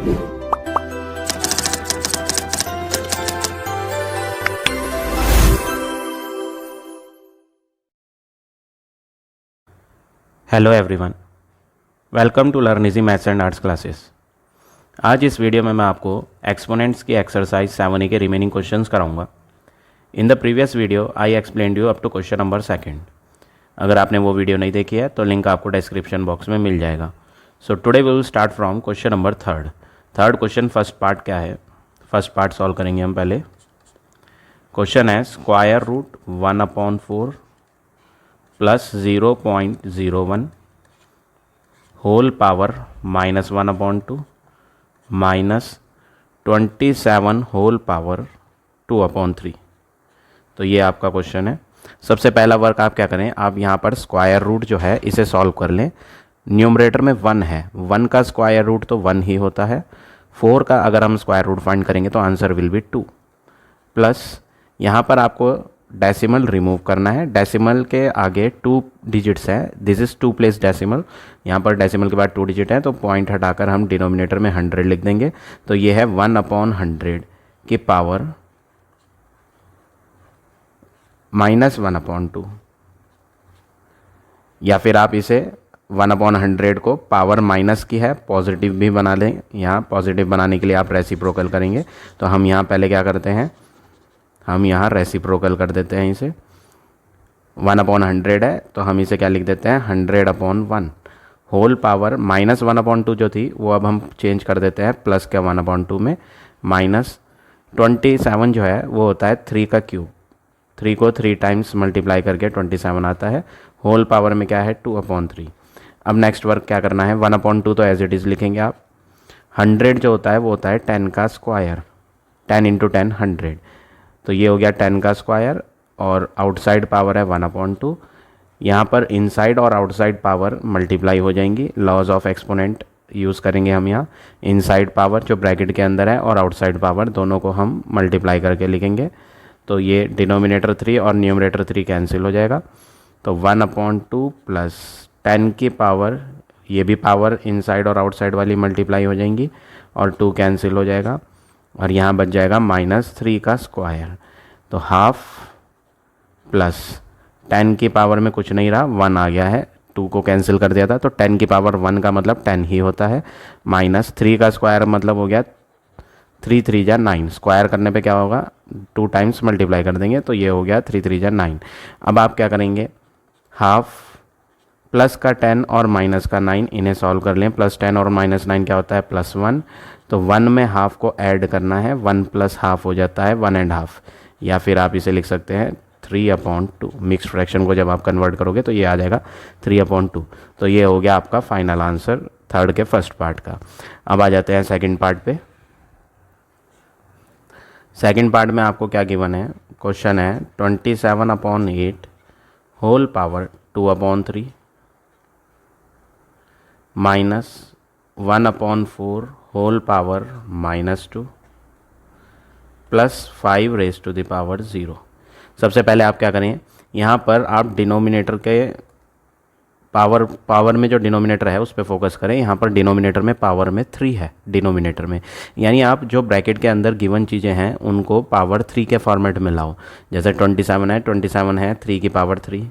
Hello everyone, welcome to learn easy maths and arts classes. आज इस video में मैं आपको एक्सपोनेंट्स की एक्सरसाइज 7 के रिमेनिंग क्वेश्चंस कराऊंगा। In the previous video I explained you up to question number 2। अगर आपने वो वीडियो नहीं देखी है तो लिंक आपको डिस्क्रिप्शन बॉक्स में मिल जाएगा। So today we will start from question number 3। Third question first part क्या है, फर्स्ट पार्ट सॉल्व करेंगे हम पहले। क्वेश्चन है square root 1/4 plus 0.01 whole power -1/2 minus 27 whole power 2/3। तो ये आपका क्वेश्चन है। सबसे पहला वर्क आप क्या करें, आप यहाँ पर स्क्वायर रूट जो है इसे सॉल्व कर लें। न्यूमरेटर में 1 है, 1 का स्क्वायर रूट तो 1 ही होता है। 4 का अगर हम स्क्वायर रूट फाइंड करेंगे तो आंसर विल बी 2। प्लस यहाँ पर आपको डेसिमल रिमूव करना है। डेसिमल के आगे 2 डिजिट्स हैं, दिस इज़ 2 प्लेस डेसिमल। यहाँ पर डेसिमल के बाद 2 डिजिट है तो पॉइंट हटाकर हम डिनोमिनेटर में 100 लिख देंगे। तो ये है 1/100 की पावर -1/2, या फिर आप इसे 1/100 को पावर माइनस की है पॉजिटिव भी बना लें। यहाँ पॉजिटिव बनाने के लिए आप रेसिप्रोकल करेंगे। तो हम यहाँ पहले क्या करते हैं, हम यहाँ रेसिप्रोकल कर देते हैं। इसे 1/100 है तो हम इसे क्या लिख देते हैं 100/1 होल पावर -1/2 जो थी वो अब हम चेंज कर देते हैं प्लस के 1/2 में। माइनस 27 जो है वो होता है 3 का क्यूब, 3 को 3 टाइम्स मल्टीप्लाई करके 27 आता है। होल पावर में क्या है 2/3। अब नेक्स्ट वर्क क्या करना है, 1/2 तो एज इट इज़ लिखेंगे आप। 100 जो होता है वो होता है 10 का स्क्वायर, 10 × 10 100। तो ये हो गया 10 का स्क्वायर और आउटसाइड पावर है 1/2। यहाँ पर इनसाइड और आउटसाइड पावर मल्टीप्लाई हो जाएंगी। लॉज ऑफ एक्सपोनेंट यूज़ करेंगे हम यहाँ। इनसाइड पावर जो ब्रैकेट के अंदर है और आउटसाइड पावर दोनों को हम मल्टीप्लाई करके लिखेंगे। तो ये डिनोमिनेटर 3 और न्यूमरेटर 3 कैंसिल हो जाएगा। तो 1/2 प्लस 10 की पावर, ये भी पावर इनसाइड और आउटसाइड वाली मल्टीप्लाई हो जाएंगी और 2 कैंसिल हो जाएगा और यहाँ बच जाएगा -3 का स्क्वायर। तो हाफ प्लस 10 की पावर में कुछ नहीं रहा, 1 आ गया है, 2 को कैंसिल कर दिया था तो 10 की पावर 1 का मतलब 10 ही होता है। -3 का स्क्वायर मतलब हो गया 3 3 जा 9। स्क्वायर करने पे क्या होगा 2 टाइम्स मल्टीप्लाई कर देंगे तो ये हो गया 3 3 जा 9। अब आप क्या करेंगे, हाफ प्लस का 10 और माइनस का 9 इन्हें सॉल्व कर लें। प्लस 10 और -9 क्या होता है +1। तो 1 में हाफ को ऐड करना है, 1 + हाफ हो जाता है 1.5, या फिर आप इसे लिख सकते हैं 3/2। मिक्स फ्रैक्शन को जब आप कन्वर्ट करोगे तो ये आ जाएगा 3/2। तो ये हो गया आपका फाइनल आंसर थर्ड के फर्स्ट पार्ट का। अब आ जाते हैं सेकंड पार्ट पे। सेकंड पार्ट में आपको क्या गिवन है, क्वेश्चन है 27/8 whole power 2/3 minus 1/4 whole power -2 plus 5⁻⁴। सबसे पहले आप क्या करें, यहाँ पर आप डिनोमिनेटर के पावर में जो डिनोमिनेटर है उस पर फोकस करें। यहाँ पर डिनोमिनेटर में पावर में 3 है डिनोमिनेटर में, यानी आप जो ब्रैकेट के अंदर गिवन चीज़ें हैं उनको पावर 3 के फॉर्मेट में लाओ। जैसे 27 है, 27 है 3 की पावर 3।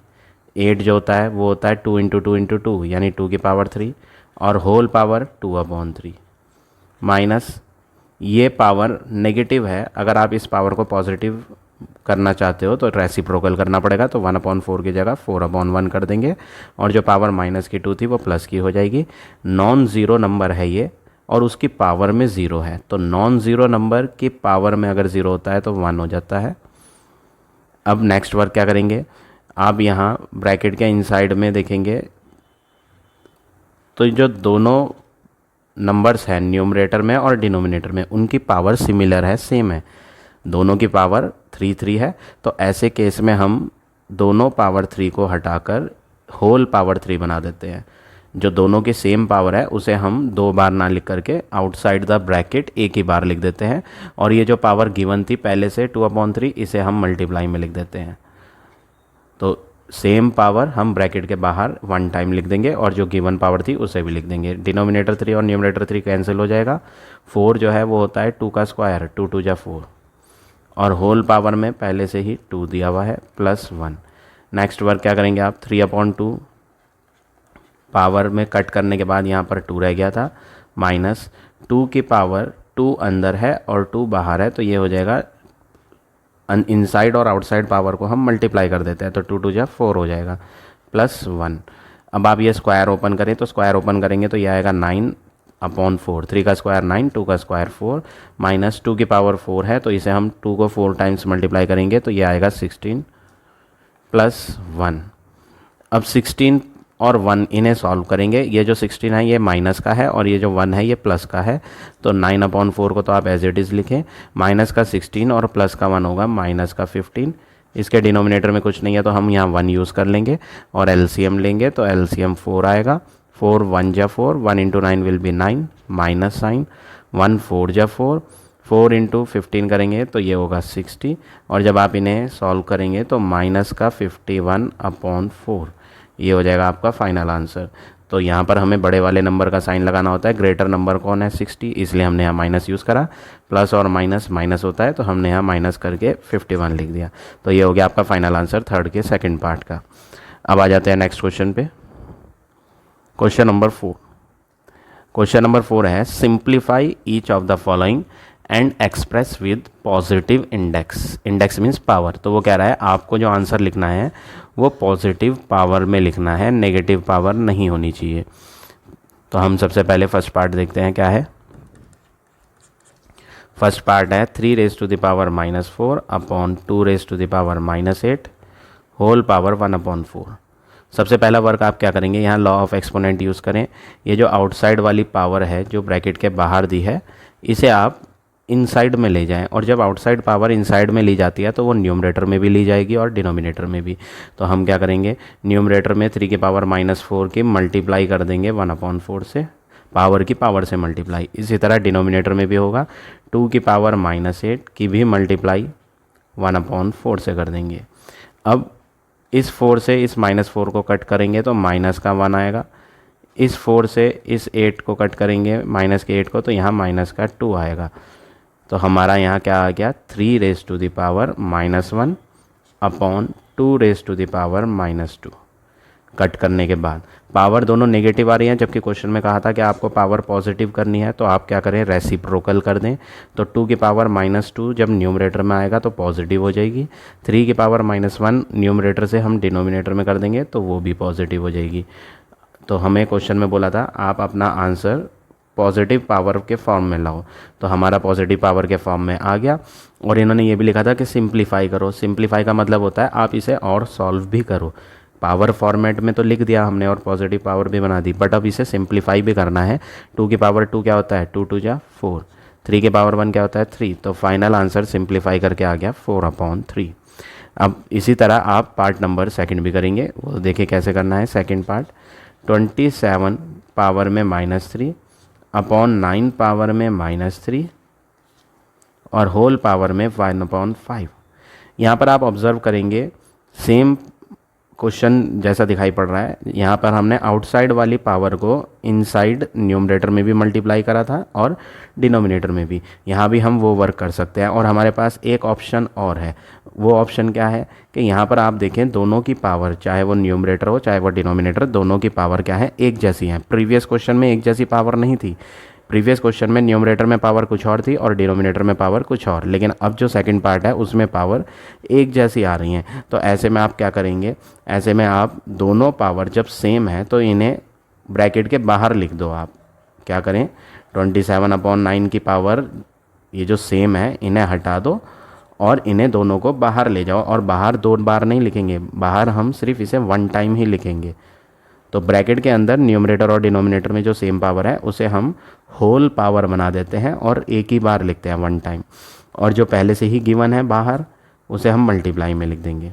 8 जो होता है वो होता है 2 × 2 × 2 यानी 2 की पावर 3 और होल पावर 2/3 माइनस ये पावर नेगेटिव है। अगर आप इस पावर को पॉजिटिव करना चाहते हो तो रेसिप्रोकल करना पड़ेगा। तो 1/4 की जगह 4/1 कर देंगे और जो पावर -2 थी वो प्लस की हो जाएगी। नॉन ज़ीरो नंबर है ये और उसकी पावर में 0 है, तो नॉन ज़ीरो नंबर की पावर में अगर 0 होता है तो 1 हो जाता है। अब नेक्स्ट वर्क क्या करेंगे, आप यहाँ ब्रैकेट के इनसाइड में देखेंगे तो जो दोनों नंबर्स हैं न्यूमरेटर में और डिनोमिनेटर में उनकी पावर सिमिलर है, सेम है। दोनों की पावर 3 3 है। तो ऐसे केस में हम दोनों पावर 3 को हटाकर होल पावर 3 बना देते हैं। जो दोनों की सेम पावर है उसे हम 2 बार ना लिख करके आउटसाइड द ब्रैकेट एक ही बार लिख देते हैं और ये जो पावर गिवन थी पहले से 2/3 इसे हम मल्टीप्लाई में लिख देते हैं। तो सेम पावर हम ब्रैकेट के बाहर 1 टाइम लिख देंगे और जो गिवन पावर थी उसे भी लिख देंगे। डिनोमिनेटर 3 और न्यूमरेटर 3 कैंसिल हो जाएगा। 4 जो है वो होता है 2 का स्क्वायर, 2 2 जा 4, और होल पावर में पहले से ही 2 दिया हुआ है प्लस 1। नेक्स्ट वर्क क्या करेंगे आप, 3/2 पावर में कट करने के बाद यहाँ पर 2 रह गया था, माइनस 2 की पावर 2 अंदर है और 2 बाहर है, तो ये हो जाएगा इनसाइड और आउटसाइड पावर को हम मल्टीप्लाई कर देते हैं, तो 2 2 जा 4 हो जाएगा प्लस 1। अब आप ये स्क्वायर ओपन करें, तो स्क्वायर ओपन करेंगे तो ये आएगा 9/4, 3 का स्क्वायर 9, 2 का स्क्वायर 4, माइनस 2 की पावर 4 है तो इसे हम 2 को 4 टाइम्स मल्टीप्लाई करेंगे तो ये आएगा 16 प्लस 1। अब 16 और 1 इन्हें सॉल्व करेंगे, ये जो 16 है ये माइनस का है और ये जो 1 है ये प्लस का है, तो 9/4 को तो आप एज इट इज़ लिखें, माइनस का 16 और प्लस का 1 होगा माइनस का 15। इसके डिनोमिनेटर में कुछ नहीं है तो हम यहाँ 1 यूज़ कर लेंगे और एलसीएम लेंगे, तो एलसीएम 4 आएगा, 4 1 जा 4, 1 into 9 will be 9, minus sign 1 4 जा 4, 4 इंटू 15 करेंगे तो ये होगा 60, और जब आप इन्हें सॉल्व करेंगे तो माइनस का 51/4, ये हो जाएगा आपका फाइनल आंसर। तो यहाँ पर हमें बड़े वाले नंबर का साइन लगाना होता है, ग्रेटर नंबर कौन है 60, इसलिए हमने यहाँ माइनस यूज़ करा, प्लस और माइनस माइनस होता है तो हमने यहाँ माइनस करके 51 लिख दिया। तो ये हो गया आपका फाइनल आंसर थर्ड के सेकंड पार्ट का। अब आ जाते हैं नेक्स्ट क्वेश्चन पे, क्वेश्चन नंबर 4। क्वेश्चन नंबर 4 है simplify each of the following and express with positive index. Index means power, तो वो कह रहा है आपको जो आंसर लिखना है वो पॉजिटिव पावर में लिखना है, नेगेटिव पावर नहीं होनी चाहिए। तो हम सबसे पहले फर्स्ट पार्ट देखते हैं क्या है। फर्स्ट पार्ट है 3 raised to the power -4 upon 2 raised to the power -8 whole power 1/4। सबसे पहला वर्क आप क्या करेंगे, यहाँ लॉ ऑफ एक्सपोनेंट यूज़ करें। ये जो आउटसाइड वाली पावर है जो ब्रैकेट के बाहर दी है, इसे आप इनसाइड में ले जाएं, और जब आउटसाइड पावर इनसाइड में ली जाती है तो वो न्यूमरेटर में भी ली जाएगी और डिनोमिनेटर में भी। तो हम क्या करेंगे, न्यूमरेटर में 3 की पावर -4 की मल्टीप्लाई कर देंगे 1/4 से, पावर की पावर से मल्टीप्लाई। इसी तरह डिनोमिनेटर में भी होगा, 2 की पावर -8 की भी मल्टीप्लाई 1/4 से कर देंगे। अब इस 4 से इस -4 को कट करेंगे तो माइनस का 1 आएगा, इस 4 से इस 8 को कट करेंगे माइनस के 8 को, तो यहाँ माइनस का 2 आएगा। तो हमारा यहाँ क्या आ गया, 3 raised to the power -1 upon 2 raised to the power -2। Cut करने के बाद पावर दोनों नेगेटिव आ रही हैं, जबकि क्वेश्चन में कहा था कि आपको पावर पॉजिटिव करनी है, तो आप क्या करें, रेसिप्रोकल कर दें। तो 2 की पावर -2 जब न्यूमरेटर में आएगा तो पॉजिटिव हो जाएगी, 3 की पावर -1 न्यूमरेटर से हम डिनोमिनेटर में कर देंगे तो वो भी पॉजिटिव हो जाएगी। तो हमें क्वेश्चन में बोला था आप अपना आंसर पॉजिटिव पावर के फॉर्म में लाओ, तो हमारा पॉजिटिव पावर के फॉर्म में आ गया। और इन्होंने ये भी लिखा था कि सिंप्लीफाई करो। सिंप्लीफाई का मतलब होता है आप इसे और सॉल्व भी करो। पावर फॉर्मेट में तो लिख दिया हमने और पॉजिटिव पावर भी बना दी, बट अब इसे सिंप्लीफाई भी करना है। 2 की पावर 2 क्या होता है, 2 2 जा 4, 3 की पावर 1 क्या होता है 3, तो फाइनल आंसर सिंप्लीफाई करके आ गया 4/3। अब इसी तरह आप पार्ट नंबर सेकंड भी करेंगे, वो देखिए कैसे करना है। सेकंड पार्ट 27 पावर में -3 अपॉन 9 पावर में -3 और होल पावर में 1/5। यहाँ पर आप ऑब्जर्व करेंगे सेम क्वेश्चन जैसा दिखाई पड़ रहा है। यहाँ पर हमने आउटसाइड वाली पावर को इनसाइड न्यूमरेटर में भी मल्टीप्लाई करा था और डिनोमिनेटर में भी। यहाँ भी हम वो वर्क कर सकते हैं, और हमारे पास एक ऑप्शन और है। वो ऑप्शन क्या है कि यहाँ पर आप देखें दोनों की पावर, चाहे वो न्यूमरेटर हो चाहे वो डिनोमिनेटर, दोनों की पावर क्या है, एक जैसी है। प्रीवियस क्वेश्चन में एक जैसी पावर नहीं थी। प्रीवियस क्वेश्चन में न्यूमरेटर में पावर कुछ और थी और डिनोमिनेटर में पावर कुछ और, लेकिन अब जो सेकंड पार्ट है उसमें पावर एक जैसी आ रही हैं। तो ऐसे में आप क्या करेंगे, ऐसे में आप दोनों पावर जब सेम है तो इन्हें ब्रैकेट के बाहर लिख दो। आप क्या करें, 27/9 की पावर ये जो सेम है इन्हें हटा दो और इन्हें दोनों को बाहर ले जाओ, और बाहर 2 बार नहीं लिखेंगे, बाहर हम सिर्फ इसे 1 टाइम ही लिखेंगे। तो ब्रैकेट के अंदर न्यूमरेटर और डिनोमिनेटर में जो सेम पावर है उसे हम होल पावर बना देते हैं और एक ही बार लिखते हैं 1 टाइम, और जो पहले से ही गिवन है बाहर उसे हम मल्टीप्लाई में लिख देंगे।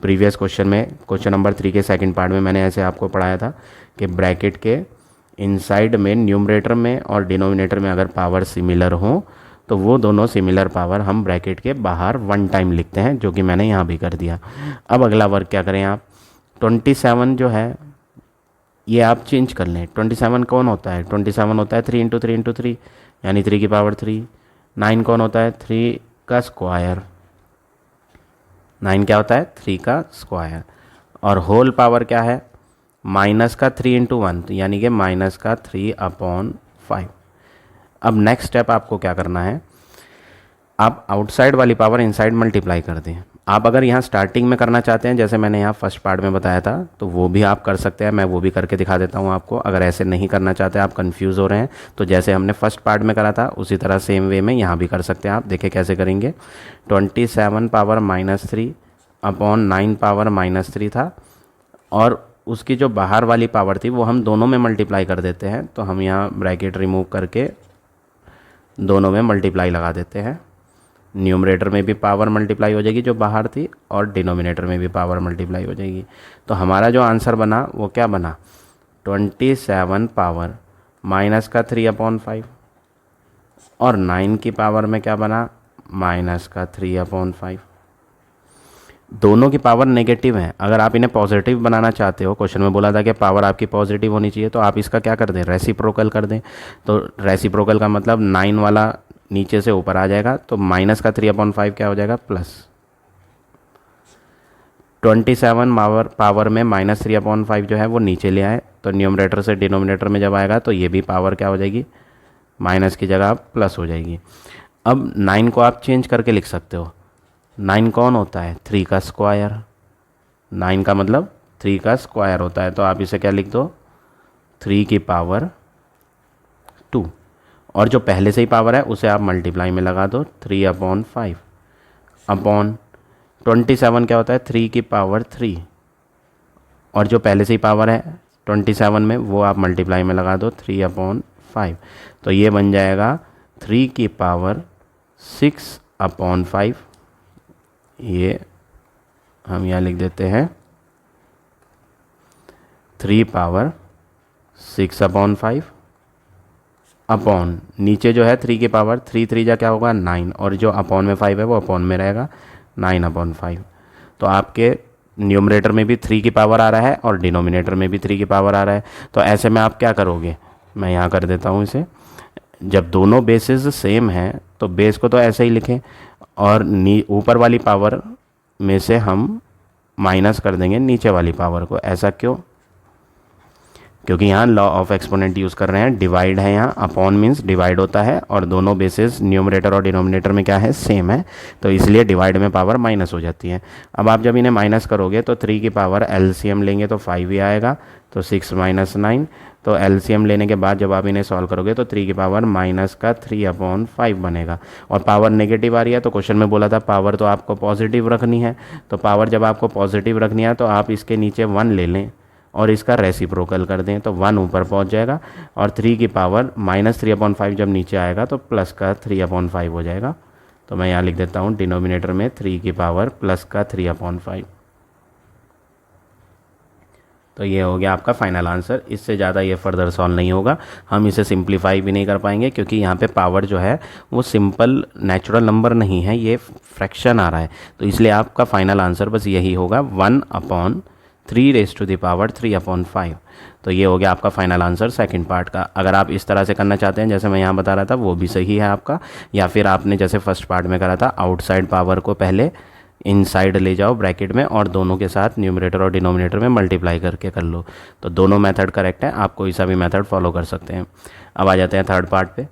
प्रीवियस क्वेश्चन में क्वेश्चन नंबर 3 के सेकंड पार्ट में मैंने ऐसे आपको पढ़ाया था कि ब्रैकेट के इनसाइड में न्यूमरेटर में और डिनोमिनेटर में अगर पावर सिमिलर हो तो वो दोनों सिमिलर पावर हम ब्रैकेट के बाहर 1 टाइम लिखते हैं, जो कि मैंने यहाँ भी कर दिया। अब अगला वर्क क्या करें आप, 27 जो है ये आप चेंज कर लें। 27 कौन होता है? 27 होता है 3 × 3 × 3 यानी 3 की पावर 3। 9 कौन होता है? 3 का स्क्वायर। 9 क्या होता है? 3 का स्क्वायर। और होल पावर क्या है? माइनस का 3 × 1 यानी कि माइनस का 3/5। अब नेक्स्ट स्टेप आपको क्या करना है, आप आउटसाइड वाली पावर इनसाइड मल्टीप्लाई कर दें। आप अगर यहाँ स्टार्टिंग में करना चाहते हैं, जैसे मैंने यहाँ फर्स्ट पार्ट में बताया था, तो वो भी आप कर सकते हैं। मैं वो भी करके दिखा देता हूँ आपको। अगर ऐसे नहीं करना चाहते, आप कंफ्यूज हो रहे हैं, तो जैसे हमने फर्स्ट पार्ट में करा था उसी तरह सेम वे में यहाँ भी कर सकते हैं। आप देखिए कैसे करेंगे। 27 पावर -3 अपॉन 9 पावर -3 था, और उसकी जो बाहर वाली पावर थी वो हम दोनों में मल्टीप्लाई कर देते हैं। तो हम यहाँ ब्रैकेट रिमूव करके दोनों में मल्टीप्लाई लगा देते हैं। न्यूमरेटर में भी पावर मल्टीप्लाई हो जाएगी जो बाहर थी, और डिनोमिनेटर में भी पावर मल्टीप्लाई हो जाएगी। तो हमारा जो आंसर बना वो क्या बना? 27 पावर माइनस का 3/5, और 9 की पावर में क्या बना? माइनस का 3/5। दोनों की पावर नेगेटिव है। अगर आप इन्हें पॉजिटिव बनाना चाहते हो, क्वेश्चन में बोला था कि पावर आपकी पॉजिटिव होनी चाहिए, तो आप इसका क्या कर दें? रेसिप्रोकल कर दें। तो रेसिप्रोकल का मतलब 9 वाला नीचे से ऊपर आ जाएगा, तो माइनस का 3/5 क्या हो जाएगा? प्लस। 27 पावर में -3/5 जो है वो नीचे ले आए, तो न्यूमरेटर से डिनोमिनेटर में जब आएगा तो ये भी पावर क्या हो जाएगी? माइनस की जगह प्लस हो जाएगी। अब 9 को आप चेंज करके लिख सकते हो। 9 कौन होता है? 3 का स्क्वायर। 9 का मतलब 3 का स्क्वायर होता है, तो आप इसे क्या लिख दो? 3 की पावर 2, और जो पहले से ही पावर है उसे आप मल्टीप्लाई में लगा दो, 3/5 अपॉन 27 क्या होता है? 3 की पावर 3, और जो पहले से ही पावर है 27 में वो आप मल्टीप्लाई में लगा दो, 3/5। तो ये बन जाएगा 3 की पावर 6/5। ये हम यहाँ लिख देते हैं 3 पावर 6/5 अपॉन, नीचे जो है 3 की पावर 3 3 जा क्या होगा? 9, और जो अपॉन में 5 है वो अपॉन में रहेगा, 9/5। तो आपके न्यूमरेटर में भी 3 की पावर आ रहा है और डिनोमिनेटर में भी 3 की पावर आ रहा है। तो ऐसे में आप क्या करोगे? मैं यहाँ कर देता हूँ इसे। जब दोनों बेसिस सेम हैं तो बेस को तो ऐसे ही लिखें, और ऊपर वाली पावर में से हम माइनस कर देंगे नीचे वाली पावर को। ऐसा क्यों? क्योंकि यहाँ लॉ ऑफ एक्सपोनेंट यूज़ कर रहे हैं, डिवाइड है यहाँ, अपॉन मीन्स डिवाइड होता है, और दोनों बेसिस न्यूमरेटर और डिनोमिनेटर में क्या है? सेम है, तो इसलिए डिवाइड में पावर माइनस हो जाती है। अब आप जब इन्हें माइनस करोगे तो 3 की पावर एलसीएम लेंगे तो 5 ही आएगा, तो 6 - 9। तो एलसीएम लेने के बाद जब आप इन्हें सॉल्व करोगे तो 3 की पावर माइनस का 3/5 बनेगा, और पावर नेगेटिव आ रही है। तो क्वेश्चन में बोला था पावर तो आपको पॉजिटिव रखनी है, तो पावर जब आपको पॉजिटिव रखनी है तो आप इसके नीचे 1 ले लें और इसका रेसिप्रोकल कर दें, तो 1 ऊपर पहुंच जाएगा, और 3 की पावर -3/5 जब नीचे आएगा तो प्लस का 3/5 हो जाएगा। तो मैं यहाँ लिख देता हूँ डिनोमिनेटर में 3 की पावर प्लस का 3/5। तो ये हो गया आपका फाइनल आंसर। इससे ज़्यादा ये फर्दर सॉल्व नहीं होगा, हम इसे सिंप्लीफाई भी नहीं कर पाएंगे, क्योंकि यहाँ पे पावर जो है वो सिंपल नेचुरल नंबर नहीं है, ये फ्रैक्शन आ रहा है। तो इसलिए आपका फाइनल आंसर बस यही होगा, 1/3⁵ तो ये हो गया आपका फाइनल आंसर सेकंड पार्ट का। अगर आप इस तरह से करना चाहते हैं जैसे मैं यहाँ बता रहा था, वो भी सही है आपका, या फिर आपने जैसे फर्स्ट पार्ट में करा था, आउटसाइड पावर को पहले इनसाइड ले जाओ ब्रैकेट में, और दोनों के साथ न्यूमरेटर और डिनोमिनेटर में मल्टीप्लाई करके कर लो। तो दोनों मेथड करेक्ट है, आप कोई सा भी मेथड फॉलो कर सकते हैं। अब आ जाते हैं थर्ड पार्ट पे।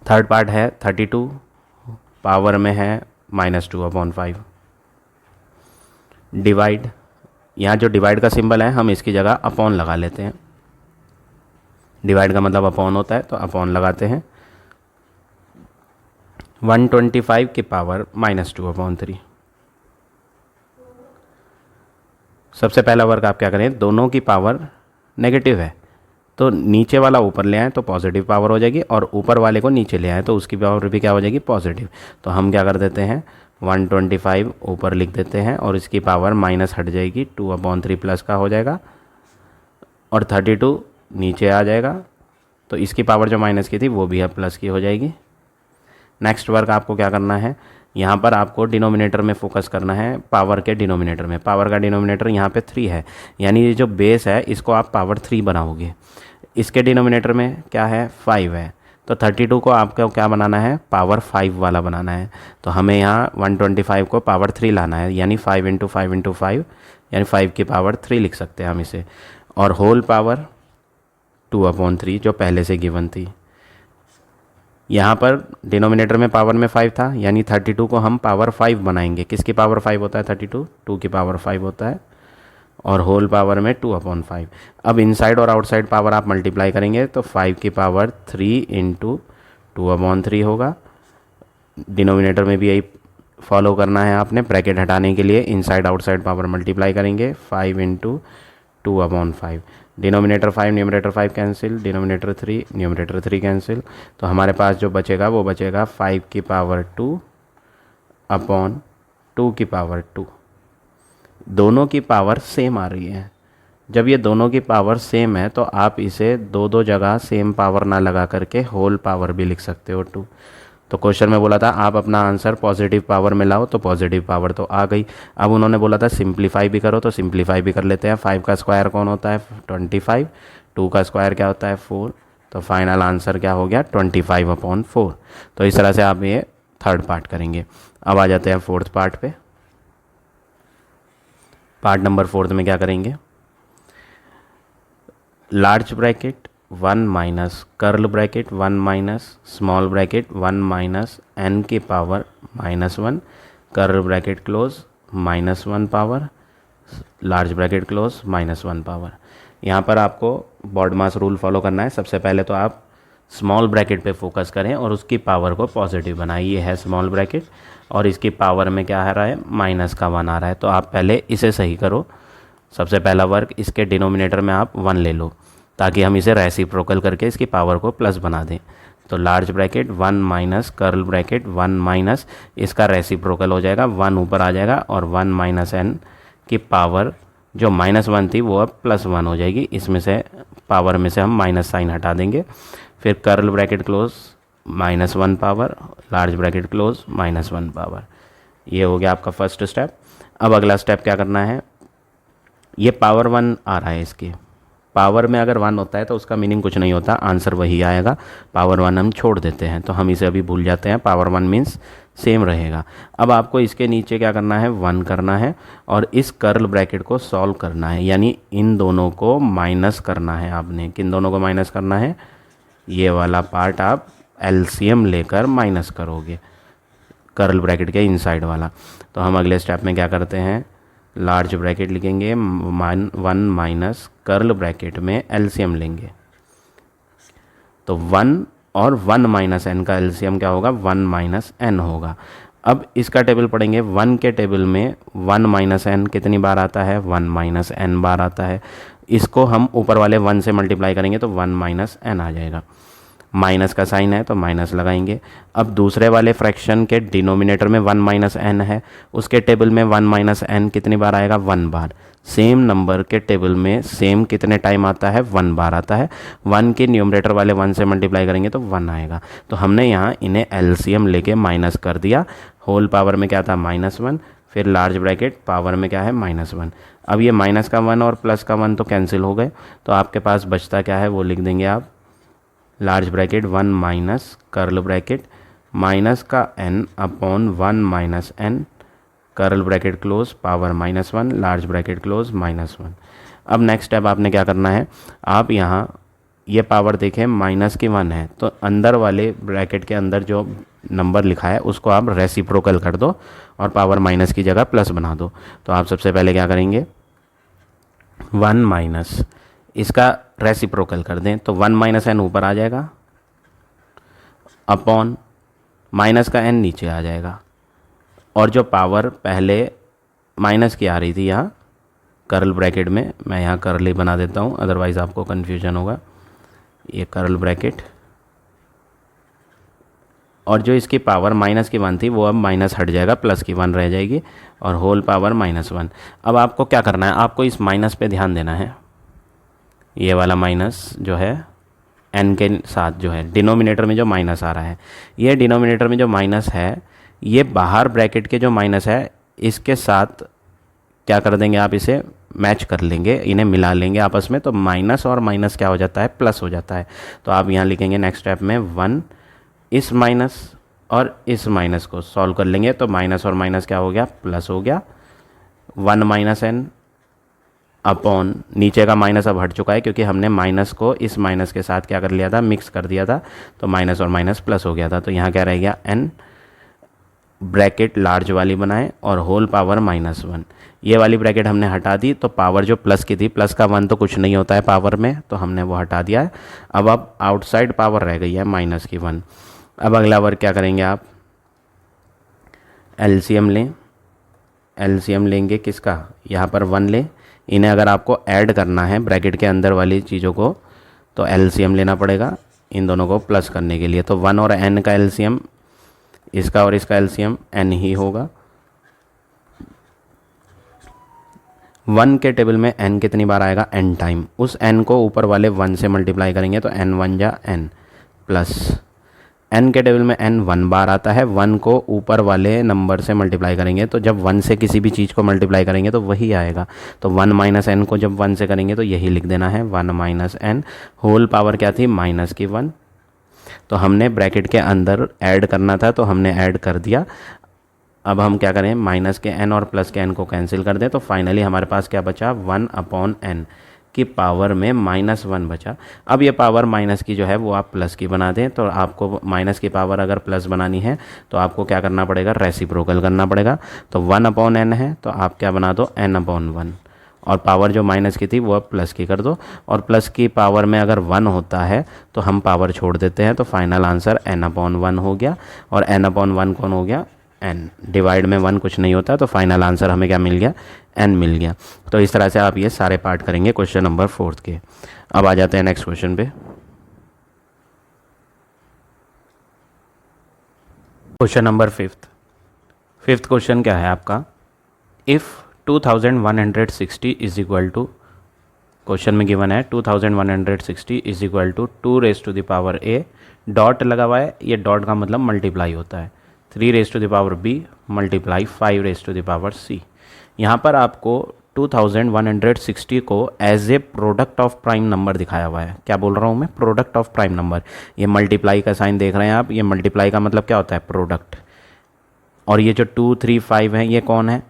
थर्ड पार्ट है 32 पावर में है -2/5। डिवाइड, यहाँ जो डिवाइड का सिंबल है हम इसकी जगह अपॉन लगा लेते हैं। डिवाइड का मतलब अपॉन होता है, तो अपॉन लगाते हैं। 125 की पावर -2/3। सबसे पहला वर्क आप क्या करें, दोनों की पावर नेगेटिव है तो नीचे वाला ऊपर ले आए तो पॉजिटिव पावर हो जाएगी, और ऊपर वाले को नीचे ले आए तो उसकी पावर भी क्या हो जाएगी? पॉजिटिव। तो हम क्या कर देते हैं, 125 ऊपर लिख देते हैं और इसकी पावर माइनस हट जाएगी, 2/3 प्लस का हो जाएगा, और 32 नीचे आ जाएगा, तो इसकी पावर जो माइनस की थी वो भी अब प्लस की हो जाएगी। नेक्स्ट वर्क आपको क्या करना है, यहाँ पर आपको डिनोमिनेटर में फोकस करना है, पावर के डिनोमिनेटर में। पावर का डिनोमिनेटर यहाँ पे 3 है, यानी ये जो बेस है इसको आप पावर 3 बनाओगे। इसके डिनोमिनेटर में क्या है, 5 है, तो 32 को आपको क्या बनाना है, पावर 5 वाला बनाना है। तो हमें यहाँ 125 को पावर 3 लाना है, यानी 5 इंटू 5 इंटू 5, यानी 5 की पावर 3 लिख सकते हैं हम इसे। और होल पावर 2/3 जो पहले से गिवन थी। यहाँ पर डिनोमिनेटर में पावर में 5 था, यानी 32 को हम पावर 5 बनाएंगे। किसकी पावर 5 होता है 32? 2 की पावर 5 होता है, और होल पावर में 2/5। अब इनसाइड और आउटसाइड पावर आप मल्टीप्लाई करेंगे तो 5 की पावर 3 इंटू 2/3 होगा। डिनोमिनेटर में भी यही फॉलो करना है आपने। ब्रैकेट हटाने के लिए इनसाइड आउटसाइड पावर मल्टीप्लाई करेंगे, 5 into 2/5। Denominator 5 numerator 5 cancel, denominator 3 numerator 3 cancel. तो हमारे पास जो बचेगा वो बचेगा 5 की पावर 2/2 की पावर 2। दोनों की पावर सेम आ रही है। जब ये दोनों की पावर सेम है तो आप इसे दो दो जगह सेम पावर ना लगा करके होल पावर भी लिख सकते हो 2। तो क्वेश्चन में बोला था आप अपना आंसर पॉजिटिव पावर में लाओ, तो पॉजिटिव पावर तो आ गई। अब उन्होंने बोला था सिंप्लीफाई भी करो, तो सिंप्लीफाई भी कर लेते हैं। 5 का स्क्वायर कौन होता है, 25। 2 का स्क्वायर क्या होता है, 4। तो फाइनल आंसर क्या हो गया, 25/4। तो इस तरह से आप ये थर्ड पार्ट करेंगे। अब आ जाते हैं फोर्थ पार्ट पे। पार्ट नंबर 4 में क्या करेंगे, large bracket 1 minus curl bracket 1 minus small bracket 1 minus n की power -1 curl bracket close -1 power large bracket close -1 power. यहाँ पर आपको बॉडमास रूल फॉलो करना है। सबसे पहले तो आप स्मॉल ब्रैकेट पे फोकस करें और उसकी पावर को पॉजिटिव बनाइए। ये है स्मॉल ब्रैकेट और इसकी पावर में क्या आ रहा है, -1 आ रहा है। तो आप पहले इसे सही करो। सबसे पहला वर्क, इसके डिनोमिनेटर में आप 1 ले लो ताकि हम इसे रेसिप्रोकल करके इसकी पावर को प्लस बना दें। तो large bracket 1 minus curl bracket 1 minus, इसका रेसिप्रोकल हो जाएगा, 1 ऊपर आ जाएगा और 1 माइनस n की पावर जो -1 थी वो अब +1 हो जाएगी। इसमें से पावर में से हम माइनस साइन हटा देंगे। फिर curl bracket close -1 power large bracket close -1 power. ये हो गया आपका फर्स्ट स्टेप। अब अगला स्टेप क्या करना है, ये पावर 1 आ रहा है, इसकी पावर में अगर 1 होता है तो उसका मीनिंग कुछ नहीं होता, आंसर वही आएगा। पावर 1 हम छोड़ देते हैं तो हम इसे अभी भूल जाते हैं। पावर 1 मीन्स सेम रहेगा। अब आपको इसके नीचे क्या करना है, 1 करना है और इस कर्ल ब्रैकेट को सॉल्व करना है, यानी इन दोनों को माइनस करना है आपने। किन दोनों को माइनस करना है, ये वाला पार्ट आप एलसीएम लेकर माइनस करोगे कर्ल ब्रैकेट के इनसाइड वाला। तो हम अगले स्टेप में क्या करते हैं, लार्ज ब्रैकेट लिखेंगे, 1 माइनस कर्ल ब्रैकेट में एलसीएम लेंगे। तो 1 और 1 माइनस एन का एलसीएम क्या होगा, 1 माइनस एन होगा। अब इसका टेबल पढ़ेंगे। 1 के टेबल में 1 माइनस एन कितनी बार आता है, 1 माइनस एन बार आता है। इसको हम ऊपर वाले 1 से मल्टीप्लाई करेंगे तो 1 माइनस एन आ जाएगा। माइनस का साइन है तो माइनस लगाएंगे। अब दूसरे वाले फ्रैक्शन के डिनोमिनेटर में 1 माइनस एन है, उसके टेबल में 1 माइनस एन कितनी बार आएगा, 1 बार। सेम नंबर के टेबल में सेम कितने टाइम आता है, 1 बार आता है। 1 के न्यूमरेटर वाले 1 से मल्टीप्लाई करेंगे तो 1 आएगा। तो हमने यहाँ इन्हें एलसीएम लेके माइनस कर दिया। होल पावर में क्या था, -1, फिर लार्ज ब्रैकेट पावर में क्या है, -1। अब ये माइनस का 1 और प्लस का 1 तो कैंसिल हो गए, तो आपके पास बचता क्या है वो लिख देंगे आप, large bracket 1 minus curl bracket minus का n upon 1 minus n curl bracket close power -1 large bracket close -1। अब नेक्स्ट स्टेप आपने क्या करना है, आप यहाँ ये पावर देखें -1 है तो अंदर वाले ब्रैकेट के अंदर जो नंबर लिखा है उसको आप रेसिप्रोकल कर दो और पावर माइनस की जगह प्लस बना दो। तो आप सबसे पहले क्या करेंगे, 1 माइनस इसका रेसिप्रोकल कर दें तो 1 माइनस एन ऊपर आ जाएगा अपॉन माइनस का एन नीचे आ जाएगा। और जो पावर पहले माइनस की आ रही थी यहाँ कर्ल ब्रैकेट में, मैं यहाँ कर्ल ही बना देता हूँ अदरवाइज़ आपको कन्फ्यूजन होगा। ये कर्ल ब्रैकेट और जो इसकी पावर -1 थी वो अब माइनस हट जाएगा, प्लस की 1 रह जाएगी और होल पावर -1। अब आपको क्या करना है, आपको इस माइनस पे ध्यान देना है। ये वाला माइनस जो है n के साथ जो है डिनोमिनेटर में जो माइनस आ रहा है, ये डिनोमिनेटर में जो माइनस है ये बाहर ब्रैकेट के जो माइनस है इसके साथ क्या कर देंगे आप, इसे मैच कर लेंगे, इन्हें मिला लेंगे आपस में, तो माइनस और माइनस क्या हो जाता है, प्लस हो जाता है। तो आप यहाँ लिखेंगे नेक्स्ट स्टेप में 1 इस माइनस और इस माइनस को सॉल्व कर लेंगे, तो माइनस और माइनस क्या हो गया, प्लस हो गया। 1 माइनस एन अपॉन, नीचे का माइनस अब हट चुका है क्योंकि हमने माइनस को इस माइनस के साथ क्या कर लिया था, मिक्स कर दिया था, तो माइनस और माइनस प्लस हो गया था। तो यहाँ क्या रह गया, एन ब्रैकेट लार्ज वाली बनाएं और होल पावर -1। ये वाली ब्रैकेट हमने हटा दी, तो पावर जो प्लस की थी, प्लस का 1 तो कुछ नहीं होता है पावर में, तो हमने वो हटा दिया है। अब आउटसाइड पावर रह गई है -1। अब अगला वर्क क्या करेंगे आप, एलसीएम लें। एलसीएम लेंगे किसका, यहाँ पर 1 लें। इन्हें अगर आपको ऐड करना है ब्रैकेट के अंदर वाली चीज़ों को, तो एलसीएम लेना पड़ेगा इन दोनों को प्लस करने के लिए। तो 1 और n का एलसीएम, इसका और इसका एलसीएम n ही होगा। 1 के टेबल में n कितनी बार आएगा, n टाइम। उस n को ऊपर वाले 1 से मल्टीप्लाई करेंगे तो n 1 जा n, प्लस n के टेबल में n 1 बार आता है, 1 को ऊपर वाले नंबर से मल्टीप्लाई करेंगे, तो जब 1 से किसी भी चीज़ को मल्टीप्लाई करेंगे तो वही आएगा। तो 1 माइनस n को जब 1 से करेंगे तो यही लिख देना है, 1 माइनस n। होल पावर क्या थी, -1। तो हमने ब्रैकेट के अंदर ऐड करना था, तो हमने ऐड कर दिया। अब हम क्या करें, माइनस के n और प्लस के n को कैंसिल कर दें, तो फाइनली हमारे पास क्या बचा, 1/n की पावर में -1 बचा। अब ये पावर माइनस की जो है वो आप प्लस की बना दें। तो आपको माइनस की पावर अगर प्लस बनानी है तो आपको क्या करना पड़ेगा, रेसिप्रोकल करना पड़ेगा। तो 1/n है, तो आप क्या बना दो, n/1, और पावर जो माइनस की थी वो अब प्लस की कर दो। और प्लस की पावर में अगर 1 होता है तो हम पावर छोड़ देते हैं, तो फाइनल आंसर n/1 हो गया। और n/1 कौन हो गया, n। डिवाइड में 1 कुछ नहीं होता, तो फाइनल आंसर हमें क्या मिल गया, n मिल गया। तो इस तरह से आप ये सारे पार्ट करेंगे क्वेश्चन नंबर 4 के। अब आ जाते हैं नेक्स्ट क्वेश्चन पे। क्वेश्चन नंबर 5th क्वेश्चन क्या है आपका, if 2160 is equal to, question में गिवन है 2160 is equal to 2 raise to the power a, dot लगा हुआ है, ये डॉट का मतलब मल्टीप्लाई होता है, 3 raise to the power b multiply 5 raise to the power c। यहाँ पर आपको 2160 को as a product of prime number दिखाया हुआ है। क्या बोल रहा हूँ मैं, प्रोडक्ट ऑफ प्राइम नंबर। ये मल्टीप्लाई का साइन देख रहे हैं आप, ये मल्टीप्लाई का मतलब क्या होता है, प्रोडक्ट। और ये जो 2, 3, 5 है, ये कौन है,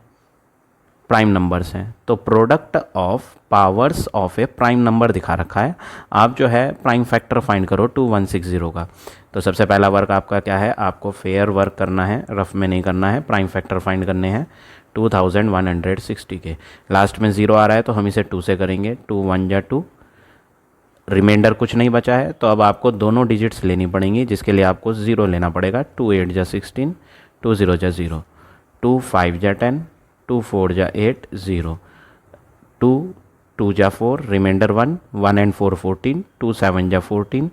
प्राइम नंबर्स हैं। तो product of powers of A prime number दिखा रखा है। आप जो है प्राइम फैक्टर फाइंड करो 2160 का। तो सबसे पहला वर्क आपका क्या है, आपको फेयर वर्क करना है, रफ में नहीं करना है। प्राइम फैक्टर फाइंड करने हैं 2160 के। लास्ट में 0 आ रहा है तो हम इसे 2 से करेंगे, 2 1 जा 2, रिमाइंडर कुछ नहीं बचा है, तो अब आपको दोनों डिजिट्स लेनी पड़ेंगी, जिसके लिए आपको 0 लेना पड़ेगा। 2 8 जा 16, 2 0 जा 0, 2 5 जा 10, 2 4 जा 8, 0, 2 2 जा 4, रिमाइंडर 1, 1 and 4 14, 2 7 जा 14,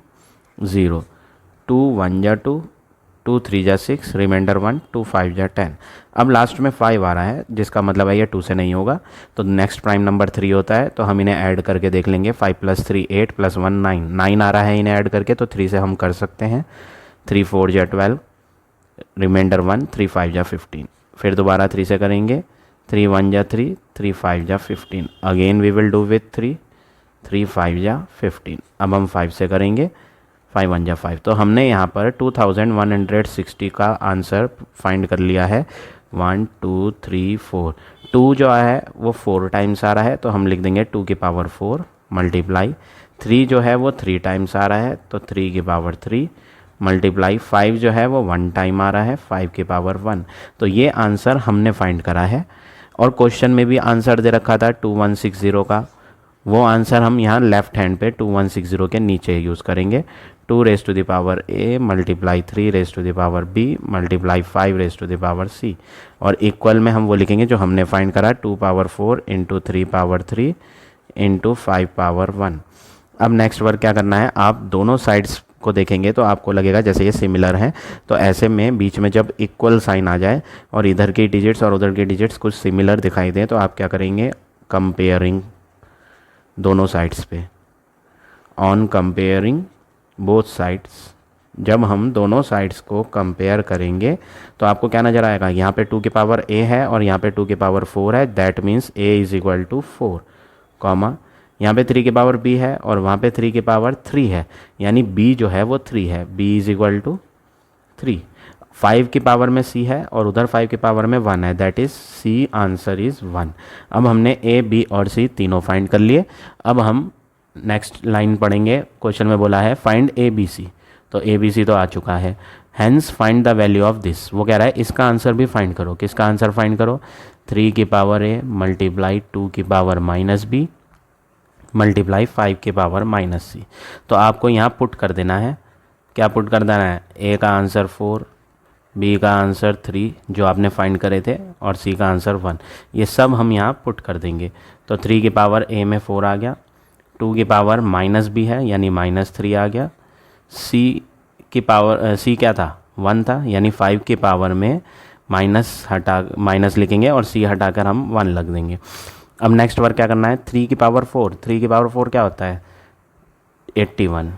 0, 2 1 जा 2, 2 3 जा 6, रिमाइंडर 1, 2 5 जा 10। अब लास्ट में 5 आ रहा है, जिसका मतलब है ये 2 से नहीं होगा, तो नेक्स्ट प्राइम नंबर 3 होता है। तो हम इन्हें ऐड करके देख लेंगे, 5 + 3 8 + 1 9, 9 आ रहा है इन्हें ऐड करके, तो 3 से हम कर सकते हैं। 3 4 जा 12, रिमाइंडर 1, 3 5 जा 15। फिर दोबारा 3 से करेंगे, 3 1 जा 3, 3 5 जा 15। Again we will do with 3, 3 5 जा 15। अब हम 5 से करेंगे, 5 1 जा 5। तो हमने यहाँ पर 2160 का आंसर फाइंड कर लिया है। 1 2 3 4, 2 जो है वो 4 टाइम्स आ रहा है, तो हम लिख देंगे 2 की पावर 4 मल्टीप्लाई। 3 जो है वो 3 टाइम्स आ रहा है, तो 3 की पावर 3 मल्टीप्लाई। 5 जो है वो 1 टाइम आ रहा है, 5 की पावर 1। तो ये आंसर हमने फाइंड करा है। और क्वेश्चन में भी आंसर दे रखा था 2160 का, वो आंसर हम यहाँ लेफ्ट हैंड पे 2160 के नीचे यूज़ करेंगे। 2 raise to the power a multiply 3 raise to the power b multiply 5 raise to the power c। और इक्वल में हम वो लिखेंगे जो हमने फाइंड करा, 2 power 4 into 3 power 3 into 5 power 1। अब नेक्स्ट वर्क क्या करना है, आप दोनों साइड्स को देखेंगे तो आपको लगेगा जैसे ये सिमिलर हैं, तो ऐसे में बीच में जब इक्वल साइन आ जाए और इधर की डिजिट्स और उधर की डिजिट्स कुछ सिमिलर दिखाई दें, तो आप क्या करेंगे, कंपेयरिंग दोनों साइड्स पे, ऑन कंपेयरिंग बोथ साइड्स जब हम दोनों साइड्स को कंपेयर करेंगे तो आपको क्या नज़र आएगा, यहाँ पे 2 की पावर a है और यहाँ पे 2 की पावर 4 है, that means a is equal to 4, comma यहाँ पे 3 की पावर b है और वहाँ पे 3 की पावर 3 है, यानी b जो है वो 3 है, b इज़ इक्वल टू 3। 5 की पावर में c है और उधर 5 की पावर में 1 है, that is c answer is 1। अब हमने a b और c तीनों फाइंड कर लिए। अब हम नेक्स्ट लाइन पढ़ेंगे। क्वेश्चन में बोला है फाइंड ए बी सी, तो ए बी सी तो आ चुका है। Hence find the value of this, वो कह रहा है इसका आंसर भी फाइंड करो। किसका आंसर फाइंड करो, 3 की पावर ए मल्टीप्लाई 2 की पावर माइनस बी मल्टीप्लाई 5 की पावर माइनस सी। तो आपको यहाँ पुट कर देना है, क्या पुट कर देना है, ए का आंसर 4, बी का आंसर 3 जो आपने फाइंड करे थे और सी का आंसर 1, ये सब हम यहाँ पुट कर देंगे। तो 3 की पावर ए में 4 आ गया, 2 की पावर माइनस बी है यानी -3 आ गया, सी की पावर सी क्या था 1 था, यानी 5 की पावर में माइनस लिखेंगे और सी हटाकर हम 1 लग देंगे। अब नेक्स्ट वर्क क्या करना है, 3 की पावर 4, 3 की पावर 4 क्या होता है 81,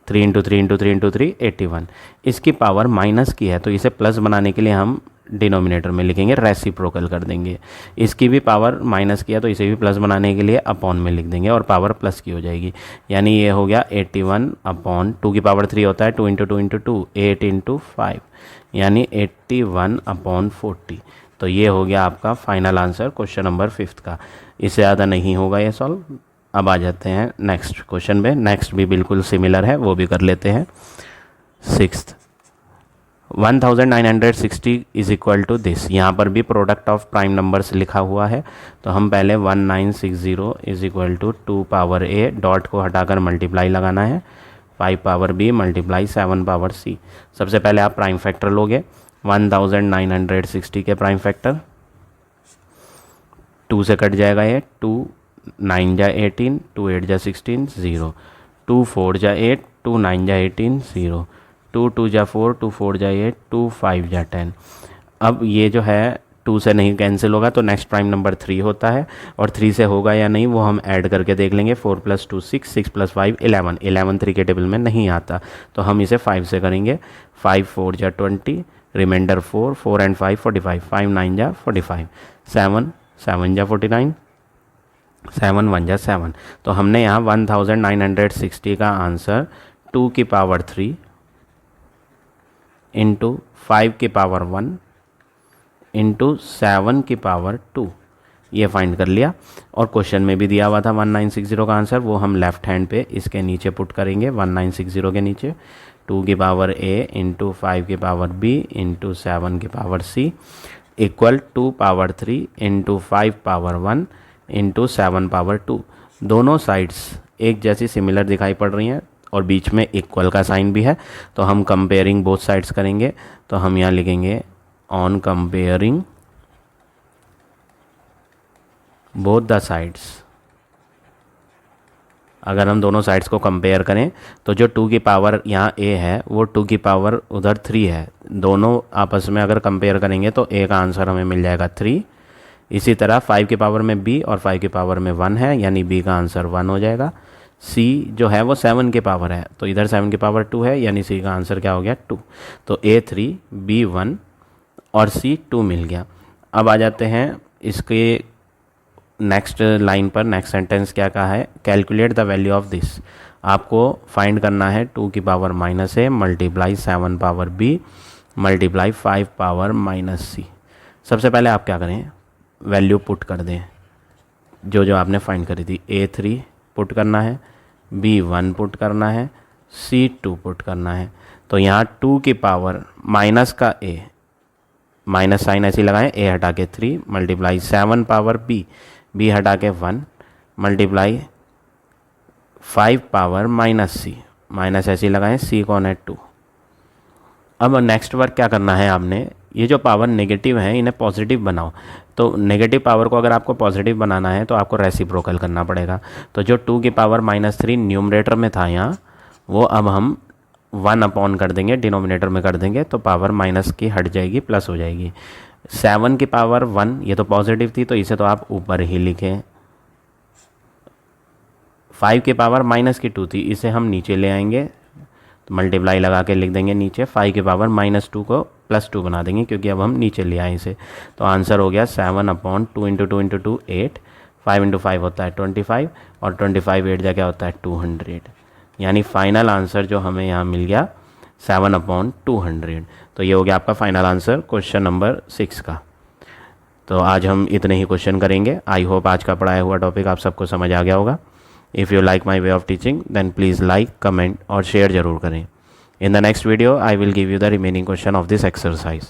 3 इंटू 3 इंटू 3 इंटू 3 81। इसकी पावर माइनस की है तो इसे प्लस बनाने के लिए हम डिनोमिनेटर में लिखेंगे, रेसिप्रोकल कर देंगे। इसकी भी पावर माइनस किया तो इसे भी प्लस बनाने के लिए अपॉन में लिख देंगे और पावर प्लस की हो जाएगी, यानी ये हो गया 81 अपॉन 2 की पावर 3 होता है 2 इंटू 2 इंटू 2 8 इंटू 5, यानी 81 अपॉन 40। तो ये हो गया आपका फाइनल आंसर क्वेश्चन नंबर 5 का। इससे ज़्यादा नहीं होगा ये सॉल्व। अब आ जाते हैं नेक्स्ट क्वेश्चन पे। नेक्स्ट भी बिल्कुल सिमिलर है, वो भी कर लेते हैं। 6th 1960 is equal to this, यहाँ पर भी प्रोडक्ट ऑफ प्राइम नंबर्स लिखा हुआ है। तो हम पहले 1960 is equal to 2 power a dot को हटाकर मल्टीप्लाई लगाना है, 5 power b multiply 7 power c। सबसे पहले आप प्राइम फैक्टर लोगे, 1960 के प्राइम फैक्टर 2 से कट जाएगा ये, 2 9 जा 18, 2 8 जा 16 0, 2 4 जा 8, 2 9 जा 18 0, 2 2 जा 4, 2 4 जा 8, 2 5 जा 10। अब ये जो है 2 से नहीं कैंसिल होगा तो नेक्स्ट प्राइम नंबर 3 होता है, और 3 से होगा या नहीं वो हम ऐड करके देख लेंगे। 4 + 2 6, 6 + 5 11, 11 3 के टेबल में नहीं आता तो हम इसे 5 से करेंगे। 5 4 जा 20, रिमाइंडर 4, 4 एंड 5 45, 5 9 जा 45, 7 7 जा 49, 7 1 जा 7। तो हमने यहाँ 1960 का आंसर 2 की पावर 3 इंटू 5 की पावर 1 इंटू 7 की पावर 2 ये फाइंड कर लिया। और क्वेश्चन में भी दिया हुआ था 1960 का आंसर, वो हम लेफ्ट हैंड पे इसके नीचे पुट करेंगे। 1960 के नीचे 2 की पावर a इंटू 5 की पावर b इंटू 7 की power c equal 2 power 3 into 5 power 1 into 7 power 2। दोनों साइड्स एक जैसी सिमिलर दिखाई पड़ रही हैं और बीच में इक्वल का साइन भी है, तो हम कंपेयरिंग बोथ साइड्स करेंगे। तो हम यहाँ लिखेंगे on comparing both the sides. अगर हम दोनों साइड्स को कंपेयर करें तो जो 2 की पावर यहाँ a है वो 2 की पावर उधर 3 है, दोनों आपस में अगर कंपेयर करेंगे तो a का आंसर हमें मिल जाएगा 3। इसी तरह 5 की पावर में b और 5 की पावर में 1 है, यानी b का आंसर 1 हो जाएगा। c जो है वो 7 की पावर है तो इधर 7 की पावर 2 है, यानी c का आंसर क्या हो गया 2। तो a 3 b 1 और c 2 मिल गया। अब आ जाते हैं इसके नेक्स्ट लाइन पर। नेक्स्ट सेंटेंस क्या कहा है, calculate the value of this. आपको फाइंड करना है 2 की power -a multiply 7 power b multiply 5 power -c। सबसे पहले आप क्या करें, वैल्यू पुट कर दें जो जो आपने फाइंड करी थी। a3 पुट करना है, b1 पुट करना है, c2 पुट करना है। तो यहाँ 2 की पावर माइनस का a, माइनस साइन ऐसे लगाएं, a हटा के 3 मल्टीप्लाई 7 पावर b हटा के 1 मल्टीप्लाई 5 पावर -c, माइनस ऐसे लगाएं, c कौन है 2। अब नेक्स्ट वर्क क्या करना है आपने, ये जो पावर नेगेटिव है इन्हें पॉजिटिव बनाओ। तो नेगेटिव पावर को अगर आपको पॉजिटिव बनाना है तो आपको रेसिप्रोकल करना पड़ेगा। तो जो 2 की पावर -3 न्यूमरेटर में था यहाँ, वो अब हम 1 अपॉन कर देंगे, डिनोमिनेटर में कर देंगे तो पावर माइनस की हट जाएगी, प्लस हो जाएगी। 7 की पावर 1 ये तो पॉजिटिव थी तो इसे तो आप ऊपर ही लिखें। 5 की पावर -2 थी, इसे हम नीचे ले आएंगे तो मल्टीप्लाई लगा के लिख देंगे नीचे 5 की पावर -2 को +2 बना देंगे, क्योंकि अब हम नीचे ले आए इसे। तो आंसर हो गया 7/2 × 2 × 2 8, 5 × 5 होता है 25, और 25 8 जगह होता है 200। यानी फाइनल आंसर जो हमें यहाँ मिल गया 7/200। तो ये हो गया आपका फाइनल आंसर क्वेश्चन नंबर 6 का। तो आज हम इतने ही क्वेश्चन करेंगे। आई होप आज का पढ़ाया हुआ टॉपिक आप सबको समझ आ गया होगा। If you like my way of teaching then please like, comment और शेयर ज़रूर करें। In the next video I will give you the remaining question of this exercise.